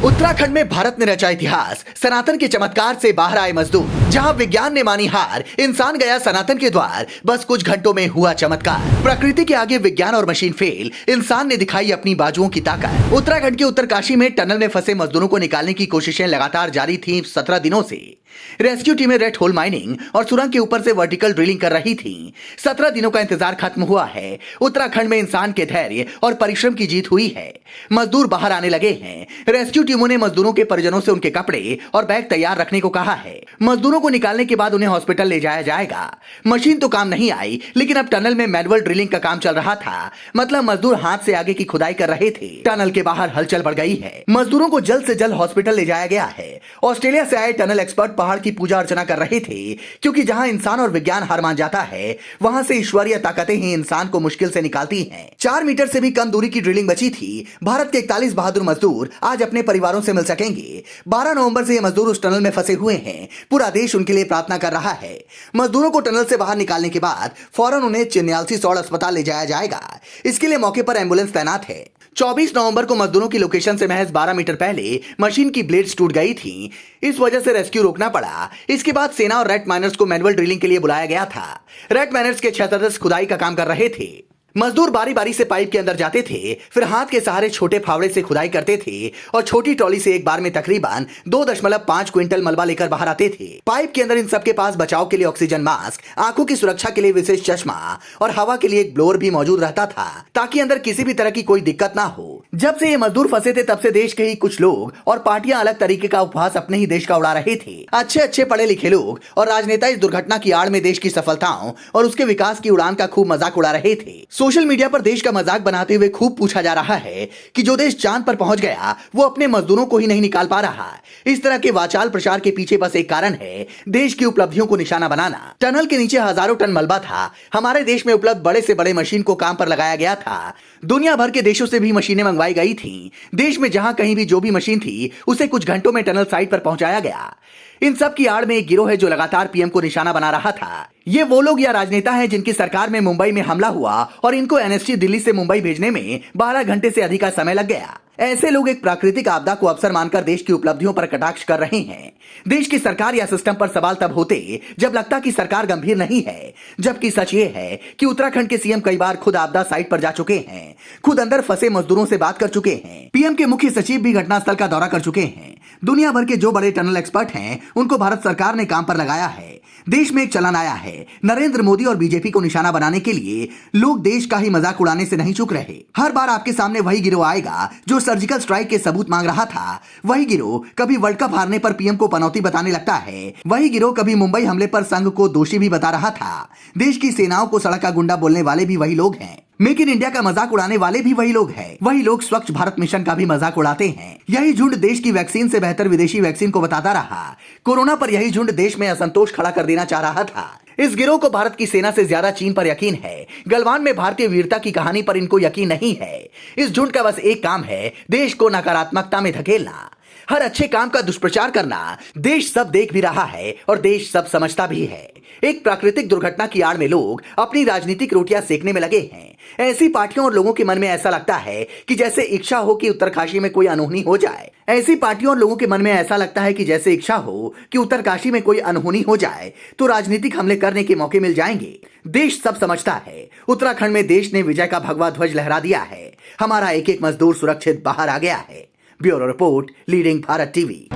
उत्तराखंड में भारत ने रचा इतिहास, सनातन के चमत्कार से बाहर आए मजदूर। जहां विज्ञान ने मानी हार, इंसान गया सनातन के द्वार। बस कुछ घंटों में हुआ चमत्कार। प्रकृति के आगे विज्ञान और मशीन फेल, इंसान ने दिखाई अपनी बाजुओं की ताकत। उत्तराखंड के उत्तरकाशी में टनल में फंसे मजदूरों को निकालने की कोशिशें लगातार जारी थी 17 दिनों से। रेस्क्यू टीमें रेड होल माइनिंग और सुरंग के ऊपर से वर्टिकल ड्रिलिंग कर रही थी। 17 दिनों का इंतजार खत्म हुआ है। उत्तराखंड में इंसान के धैर्य और परिश्रम की जीत हुई है। मजदूर बाहर आने लगे हैं। रेस्क्यू टीमों ने मजदूरों के परिजनों से उनके कपड़े और बैग तैयार रखने को कहा है। मजदूरों को निकालने के बाद उन्हें हॉस्पिटल ले जाया जाएगा। मशीन तो काम नहीं आई, लेकिन अब टनल में मैनुअल ड्रिलिंग का काम चल रहा था। मतलब मजदूर हाथ से आगे की खुदाई कर रहे थे। टनल के बाहर हलचल बढ़ गई है। मजदूरों को जल्द से जल्द हॉस्पिटल ले जाया गया है। ऑस्ट्रेलिया से आए टनल एक्सपर्ट पहाड़ की पूजा अर्चना कर रहे थे, क्योंकि जहां इंसान और विज्ञान हार मान जाता है, वहां से ईश्वरीय ताकतें ही इंसान को मुश्किल से निकालती हैं। 4 मीटर से भी कम दूरी की ड्रिलिंग बची थी। भारत के 41 बहादुर मजदूर आज अपने परिवारों से मिल सकेंगे। 12 नवंबर से ये मजदूर उस टनल में फंसे हुए हैं। पूरा देश उनके लिए प्रार्थना कर रहा है। मजदूरों को टनल से बाहर निकालने के बाद फौरन उन्हें चिन्यालसी सौड़ अस्पताल ले जाया जाएगा। इसके लिए मौके पर एम्बुलेंस तैनात है। 24 नवंबर को मजदूरों की लोकेशन से महज 12 मीटर पहले मशीन की ब्लेड्स टूट गई थी। इस वजह से रेस्क्यू रोकना पड़ा। इसके बाद सेना और रेड माइनर्स को मैनुअल ड्रिलिंग के लिए बुलाया गया था। रेड माइनर्स के 6 सदस्य खुदाई का काम कर रहे थे। मजदूर बारी बारी से पाइप के अंदर जाते थे, फिर हाथ के सहारे छोटे फावड़े से खुदाई करते थे और छोटी ट्रॉली से एक बार में तकरीबन 2.5 क्विंटल मलबा लेकर बाहर आते थे। पाइप के अंदर इन सबके पास बचाव के लिए ऑक्सीजन मास्क, आंखों की सुरक्षा के लिए विशेष चश्मा और हवा के लिए एक ब्लोअर भी मौजूद रहता था, ताकि अंदर किसी भी तरह की कोई दिक्कत ना हो। जब से ये मजदूर फंसे थे, तब से देश के ही कुछ लोग और पार्टियां अलग तरीके का उपहास अपने ही देश का उड़ा रहे थे। अच्छे पढ़े लिखे लोग और राजनेता इस दुर्घटना की आड़ में देश की सफलताओं और उसके विकास की उड़ान का खूब मजाक उड़ा रहे थे। सोशल मीडिया पर देश का मजाक बनाते हुए खूब पूछा जा रहा है कि जो देश चांद पर पहुंच गया, वो अपने मजदूरों को ही नहीं निकाल पा रहा। इस तरह के वाचाल प्रचार के पीछे बस एक कारण है, देश की उपलब्धियों को निशाना बनाना। टनल के नीचे हजारों टन मलबा था। हमारे देश में उपलब्ध बड़े से बड़े मशीन को काम पर लगाया गया था। दुनिया भर के देशों से भी मशीनें मंगवाई गई थी। देश में जहां कहीं भी जो भी मशीन थी, उसे कुछ घंटों में टनल साइट पर पहुंचाया गया। इन सब की आड़ में एक गिरोह है जो लगातार पीएम को निशाना बना रहा था। ये वो लोग या राजनेता हैं जिनकी सरकार में मुंबई में हमला हुआ और इनको एनएसटी दिल्ली से मुंबई भेजने में 12 घंटे से अधिक का समय लग गया। ऐसे लोग एक प्राकृतिक आपदा को अवसर मानकर देश की उपलब्धियों पर कटाक्ष कर रहे हैं। देश की सरकार या सिस्टम पर सवाल तब होते जब लगता कि सरकार गंभीर नहीं है, जबकि सच ये है कि उत्तराखंड के सीएम कई बार खुद आपदा साइट पर जा चुके हैं, खुद अंदर फंसे मजदूरों से बात कर चुके हैं। पीएम के मुख्य सचिव भी घटनास्थल का दौरा कर चुके हैं। दुनिया भर के जो बड़े टनल एक्सपर्ट हैं, उनको भारत सरकार ने काम पर लगाया है। देश में एक चलन आया है, नरेंद्र मोदी और बीजेपी को निशाना बनाने के लिए लोग देश का ही मजाक उड़ाने से नहीं चूक रहे। हर बार आपके सामने वही गिरोह आएगा जो सर्जिकल स्ट्राइक के सबूत मांग रहा था। वही गिरोह कभी वर्ल्ड कप हारने पर पीएम को पनौती बताने लगता है। वही गिरोह कभी मुंबई हमले पर संघ को दोषी भी बता रहा था। देश की सेनाओं को सड़क का गुंडा बोलने वाले भी वही लोग हैं। मेक इन इंडिया का मजाक उड़ाने वाले भी वही लोग हैं। वही लोग स्वच्छ भारत मिशन का भी मजाक उड़ाते हैं। यही झुंड देश की वैक्सीन से बेहतर विदेशी वैक्सीन को बताता रहा। कोरोना पर यही झुंड देश में असंतोष खड़ा कर देना चाह रहा था। इस गिरोह को भारत की सेना से ज्यादा चीन पर यकीन है। गलवान में भारतीय वीरता की कहानी पर इनको यकीन नहीं है। इस झुंड का बस एक काम है, देश को नकारात्मकता में धकेलना, हर अच्छे काम का दुष्प्रचार करना। देश सब देख भी रहा है और देश सब समझता भी है। एक प्राकृतिक दुर्घटना की आड़ में लोग अपनी राजनीतिक रोटियां सेकने में लगे हैं। ऐसी पार्टियों और लोगों के मन में ऐसा लगता है कि जैसे इच्छा हो कि उत्तरकाशी में कोई अनहोनी हो जाए। ऐसी पार्टियों और लोगों के मन में ऐसा लगता है कि जैसे इच्छा हो कि उत्तरकाशी में कोई अनहोनी हो जाए तो राजनीतिक हमले करने के मौके मिल जाएंगे। देश सब समझता है। उत्तराखंड में देश ने विजय का भगवा ध्वज लहरा दिया है। हमारा एक एक मजदूर सुरक्षित बाहर आ गया है। Bureau report, leading Bharat TV.